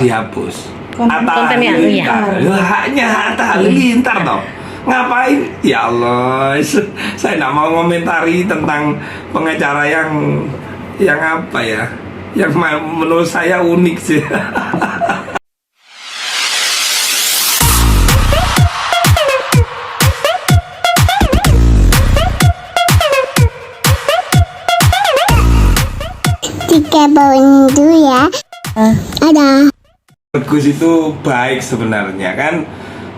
dihapus. Konten Atta yang Halilintar. Haknya Atta Halilintar toh. Ngapain? Ya Allah, saya nggak mau komentari tentang pengacara yang apa ya, yang menurut saya unik sih. Tiga bawang dulu ya. Ada. Gus itu baik sebenarnya kan.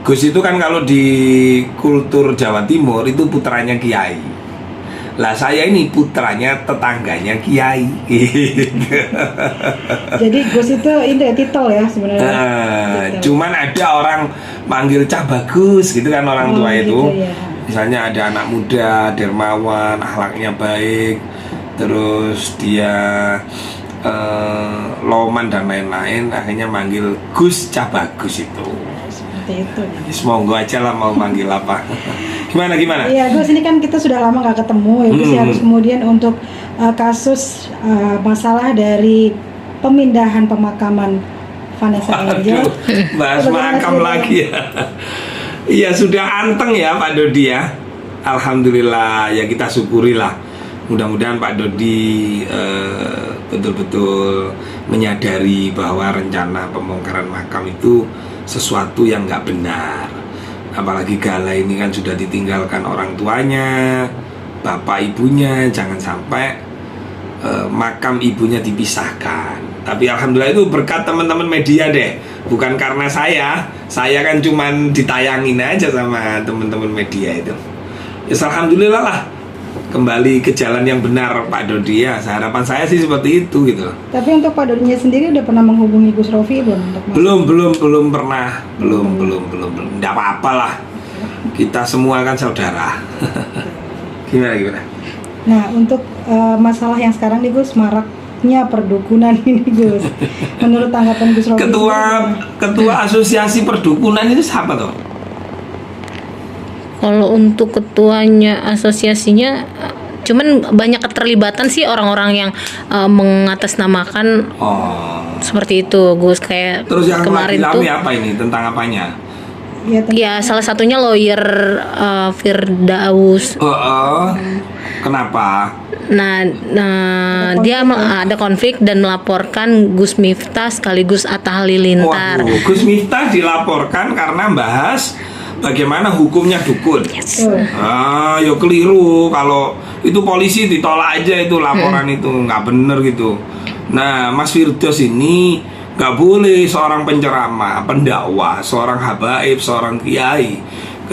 Gus itu kan kalau di kultur Jawa Timur itu putranya kiai. Lah saya ini putranya tetangganya kiai. Jadi Gus itu ini titel ya sebenarnya. Cuman ada orang manggil Cah Bagus gitu kan orang tua itu. Gitu, ya. Misalnya ada anak muda, dermawan, akhlaknya baik, terus dia loman dan lain-lain, akhirnya manggil Gus Cah Bagus itu. Seperti itu. Semoga aja lah mau manggil apa. Gimana? Iya Gus, ini kan kita sudah lama nggak ketemu ya Gus ya. Terus kemudian untuk kasus masalah dari pemindahan pemakaman Vanessa Angel. Bahas makam lagi ya. Iya sudah anteng ya Pak Dodi ya. Alhamdulillah ya, kita syukurilah. Mudah-mudahan Pak Dodi betul-betul menyadari bahwa rencana pembongkaran makam itu sesuatu yang nggak benar. Apalagi Gala ini kan sudah ditinggalkan orang tuanya, bapak ibunya, jangan sampai makam ibunya dipisahkan. Tapi alhamdulillah itu berkat teman-teman media deh, bukan karena saya kan cuman ditayangin aja sama teman-teman media itu. Ya alhamdulillah lah, kembali ke jalan yang benar Pak Dodi ya. Harapan saya sih seperti itu gitu. Tapi untuk Pak Dodinya sendiri udah pernah menghubungi Gus Rofi belum? Belum pernah, belum. Nggak apa-apa lah. Kita semua kan saudara. Gimana? Nah untuk masalah yang sekarang nih Gus, maraknya perdukunan ini Gus. Menurut tanggapan Gus Rofi, Ketua Asosiasi Perdukunan itu siapa tuh? Kalau untuk ketuanya asosiasinya, cuman banyak keterlibatan sih orang-orang yang mengatasnamakan seperti itu, Gus. Kayak terus yang kemarin lagi tuh apa ini, tentang apanya? ya salah satunya lawyer Firdaus. Kenapa? Nah dia ada konflik dan melaporkan Gus Miftah sekaligus Atta Halilintar. Waduh, Gus Miftah dilaporkan karena bahas bagaimana hukumnya dukun. Yes. Ya keliru kalau itu, polisi ditolak aja itu laporan itu nggak bener gitu. Nah, Mas Firdaus ini nggak boleh seorang penceramah, pendakwah, seorang habaib, seorang kiai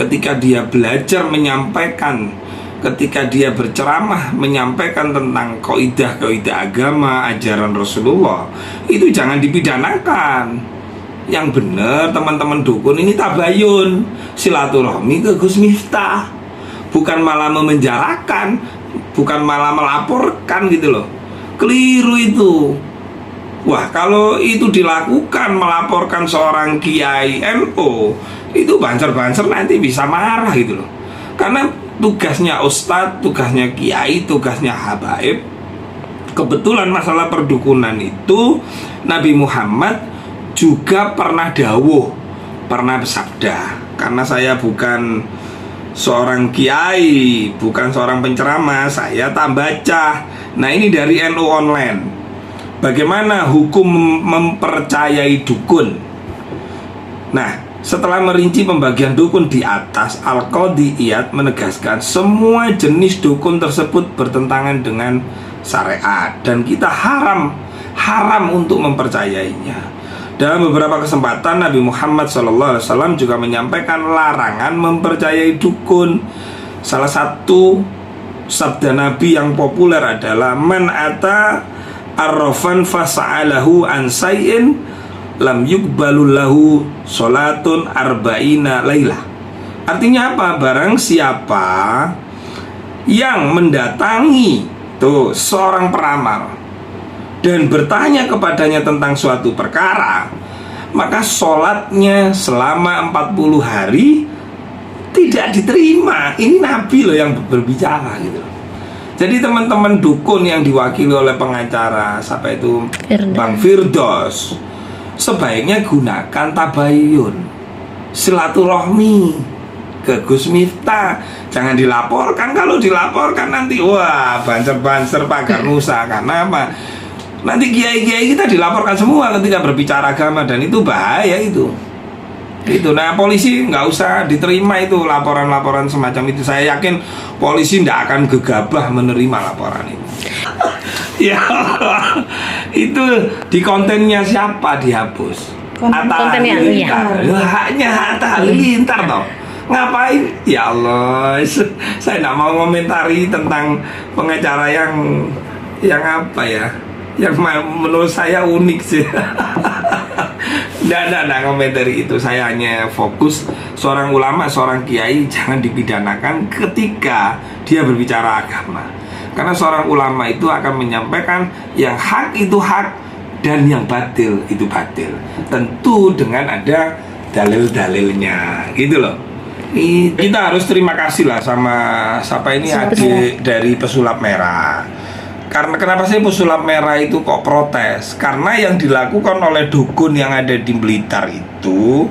ketika dia belajar menyampaikan, ketika dia berceramah menyampaikan tentang kaidah-kaidah agama, ajaran Rasulullah, itu jangan dipidanakan. Yang benar teman-teman dukun ini tabayun, silaturahmi ke Gus Miftah, bukan malah memenjarakan, bukan malah melaporkan gitu loh. Keliru itu. Wah, kalau itu dilakukan, melaporkan seorang kiai NU, itu banser-banser nanti bisa marah gitu loh. Karena tugasnya ustadz, tugasnya kiai, tugasnya habaib. Kebetulan masalah perdukunan itu Nabi Muhammad juga pernah dawuh, pernah bersabda. Karena saya bukan seorang kiai, bukan seorang penceramah, saya tak baca. Nah ini dari NU Online. Bagaimana hukum mempercayai dukun? Nah, setelah merinci pembagian dukun di atas, Al-Qadhi Iyad menegaskan semua jenis dukun tersebut bertentangan dengan syariat dan kita haram untuk mempercayainya. Dalam beberapa kesempatan Nabi Muhammad SAW juga menyampaikan larangan mempercayai dukun. Salah satu sabda Nabi yang populer adalah man ata arrafan fasa'alahu an say'in lam yukbalul lahu sholatun arba'ina laylah. Artinya apa? Barang siapa yang mendatangi seorang peramal dan bertanya kepadanya tentang suatu perkara, maka sholatnya selama 40 hari tidak diterima. Ini Nabi loh yang berbicara gitu. Jadi teman-teman dukun yang diwakili oleh pengacara siapa itu? Bang Firdaus, sebaiknya gunakan tabayun, silaturahmi ke Gus Miftah. Jangan dilaporkan. Kalau dilaporkan nanti wah banser-banser pagar nusa. Karena apa? Nanti kiai-kiai kita dilaporkan semua ketika berbicara agama, dan itu bahaya itu. Itu. Nah, polisi nggak usah diterima itu laporan-laporan semacam itu. Saya yakin polisi tidak akan gegabah menerima laporan itu. Ya, itu di kontennya siapa dihapus? Kontennya, iya. Haknya Atta Halilintar toh. Ngapain? Ya Allah, saya tidak mau komentari tentang pengacara yang apa ya? Yang menurut saya unik sih. Nggak komentari itu. Saya hanya fokus seorang ulama, seorang kiai jangan dipidanakan ketika dia berbicara agama. Karena seorang ulama itu akan menyampaikan yang hak itu hak dan yang batil itu batil. Tentu dengan ada dalil-dalilnya, gitu loh. Kita harus terima kasih lah sama siapa ini, adik dari Pesulap Merah. Karena kenapa sih Pesulap Merah itu kok protes? Karena yang dilakukan oleh dukun yang ada di Blitar itu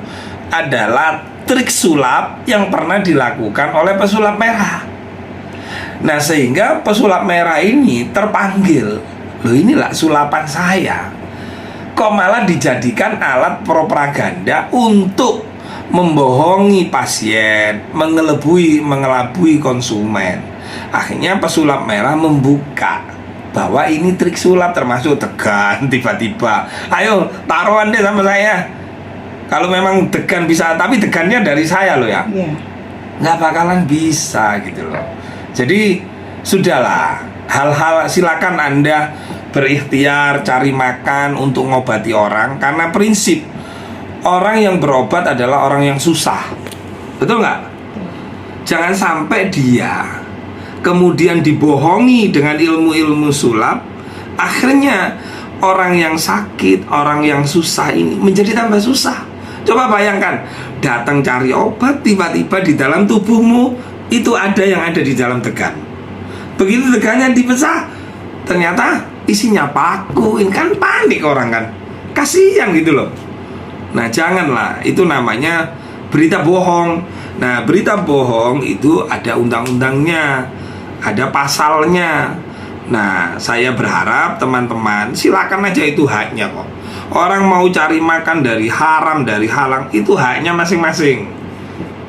adalah trik sulap yang pernah dilakukan oleh Pesulap Merah. Nah, sehingga Pesulap Merah ini terpanggil. Loh, inilah sulapan saya. Kok malah dijadikan alat propaganda untuk membohongi pasien, mengelabui konsumen. Akhirnya Pesulap Merah membuka bahwa ini trik sulap, termasuk Degan. Tiba-tiba, ayo taruhan deh sama saya. Kalau memang Degan bisa, tapi Degannya dari saya loh ya. Nggak bakalan bisa gitu loh. Jadi sudahlah, hal-hal silakan Anda berikhtiar cari makan untuk ngobati orang, karena prinsip orang yang berobat adalah orang yang susah. Betul nggak? Jangan sampai dia kemudian dibohongi dengan ilmu-ilmu sulap. Akhirnya orang yang sakit, orang yang susah ini menjadi tambah susah. Coba bayangkan, datang cari obat, tiba-tiba di dalam tubuhmu itu ada yang ada di dalam Degan. Begitu Degannya dipecah, ternyata isinya paku. Ini kan panik orang kan, kasihan gitu loh. Nah, janganlah, itu namanya berita bohong. Nah, berita bohong itu ada undang-undangnya, ada pasalnya. Nah, saya berharap teman-teman silakan aja, itu haknya kok. Orang mau cari makan dari haram, dari halal, itu haknya masing-masing.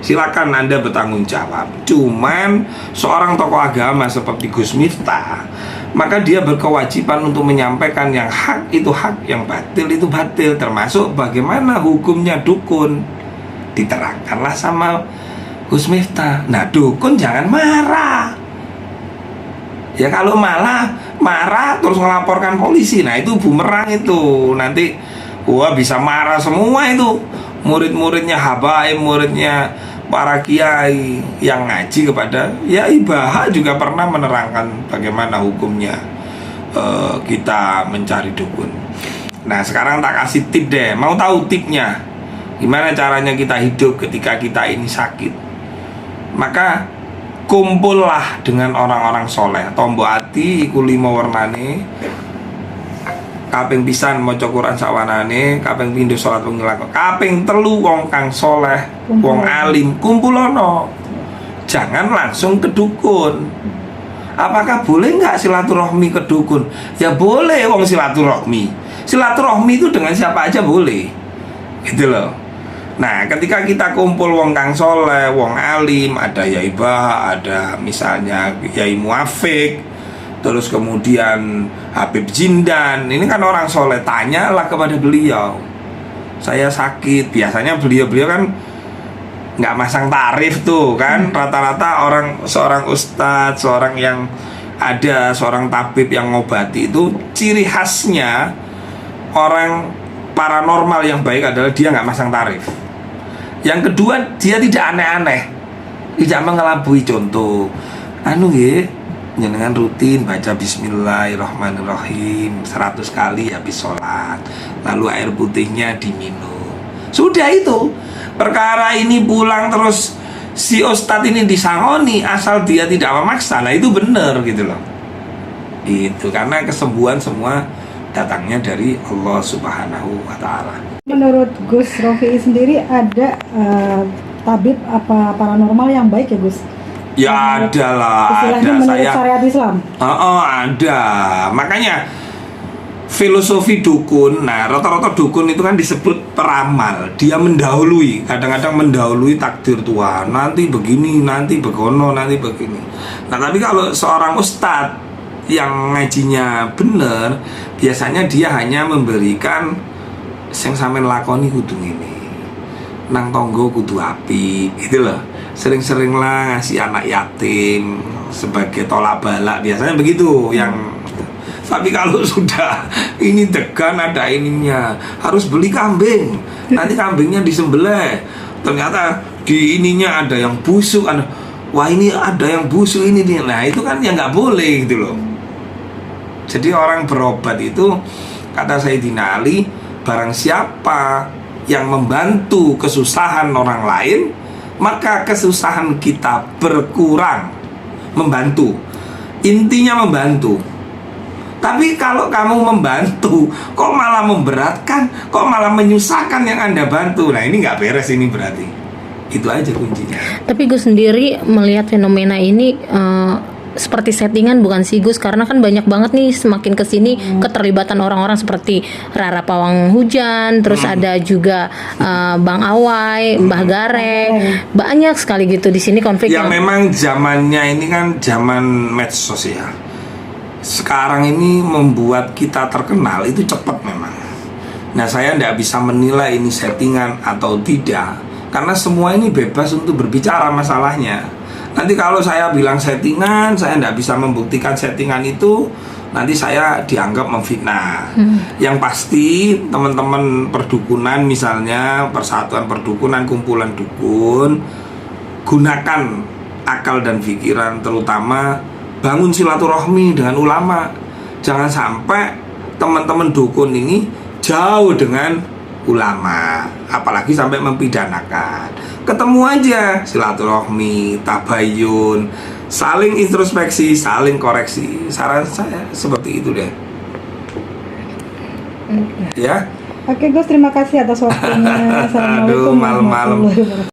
Silakan Anda bertanggung jawab. Cuman seorang tokoh agama seperti Gus Miftah, maka dia berkewajiban untuk menyampaikan yang hak itu hak, yang batil itu batil. Termasuk bagaimana hukumnya dukun, diterangkanlah sama Gus Miftah. Nah, dukun jangan marah. Ya, kalau marah terus melaporkan polisi, nah itu bumerang itu. Nanti wah bisa marah semua itu. Murid-muridnya habaib, muridnya para kiai yang ngaji kepada Yai Baha juga pernah menerangkan bagaimana hukumnya kita mencari dukun. Nah, sekarang tak kasih tip deh. Mau tahu tipnya? Gimana caranya kita hidup ketika kita ini sakit? Maka kumpullah dengan orang-orang soleh. Tombo ati iku 5 warnane. Kaping pisan maca Quran sawanane, kaping pindho salat wengi lakon, kaping 3 wong kang soleh, wong alim kumpulono. Jangan langsung ke dukun. Apakah boleh nggak silaturahmi ke dukun? Ya boleh, wong silaturahmi. Silaturahmi itu dengan siapa aja boleh, gitu loh. Nah, ketika kita kumpul wong kang soleh, wong alim, ada Yai Bah, ada misalnya Yai Muafik, terus kemudian Habib Jindan, ini kan orang soleh, tanyalah kepada beliau. Saya sakit, biasanya beliau kan nggak masang tarif tuh kan, rata-rata seorang ustadz, seorang yang ada, seorang tabib yang ngobati itu ciri khasnya orang paranormal yang baik adalah dia nggak masang tarif. Yang kedua, dia tidak aneh-aneh, tidak mengelabui. Contoh, jenengan rutin baca Bismillahirrahmanirrahim 100 kali habis sholat, lalu air putihnya diminum. Sudah itu. Perkara ini pulang terus si ustadz ini disangoni asal dia tidak memaksa. Nah, itu benar gitu loh. Itu karena kesembuhan semua datangnya dari Allah Subhanahu wa Ta'ala. Menurut Gus Rofi sendiri ada tabib apa paranormal yang baik ya Gus? Ya ada lah, Istilahnya ada. menurut syariat Islam. Ada. Makanya filosofi dukun, nah rata-rata dukun itu kan disebut peramal. Dia mendahului, kadang-kadang mendahului takdir Tuhan. Nanti begini, nanti begono, nanti begini. Nah tapi kalau seorang ustadz yang ngajinya bener, biasanya dia hanya memberikan sing sampean lakoni kudu ini, nang tonggo kudu api, gitu loh. Sering-sering lah ngasih anak yatim sebagai tolak balak, biasanya begitu yang. Tapi kalau sudah ini degan ada ininya, harus beli kambing, nanti kambingnya disembelih, ternyata di ininya ada yang busuk, wah ini ada yang busuk ini nih, nah itu kan yang nggak boleh gitu loh. Jadi orang berobat itu, kata Sayyidina Ali, barang siapa yang membantu kesusahan orang lain, maka kesusahan kita berkurang. Membantu, intinya membantu. Tapi kalau kamu membantu, kok malah memberatkan, kok malah menyusahkan yang Anda bantu, nah ini nggak beres ini berarti. Itu aja kuncinya. Tapi Gus sendiri melihat fenomena ini seperti settingan bukan sih Gus? Karena kan banyak banget nih semakin kesini keterlibatan orang-orang seperti Rara Pawang Hujan, terus ada juga Bang Awai, Mbah Gareng, banyak sekali gitu di sini konflik. Ya memang zamannya ini kan zaman medsos ya. Sekarang ini membuat kita terkenal itu cepat memang. Nah saya tidak bisa menilai ini settingan atau tidak, karena semua ini bebas untuk berbicara masalahnya. Nanti kalau saya bilang settingan, saya tidak bisa membuktikan settingan itu, nanti saya dianggap memfitnah. Yang pasti teman-teman perdukunan, misalnya persatuan perdukunan, kumpulan dukun, gunakan akal dan pikiran, terutama bangun silaturahmi dengan ulama. Jangan sampai teman-teman dukun ini jauh dengan ulama, apalagi sampai mempidanakan. Ketemu aja, silaturahmi, tabayun, saling introspeksi, saling koreksi. Saran saya seperti itu deh. Ya. Oke Gus, terima kasih atas waktunya. Assalamualaikum Aduh, malam-malam. warahmatullahi wabarakatuh.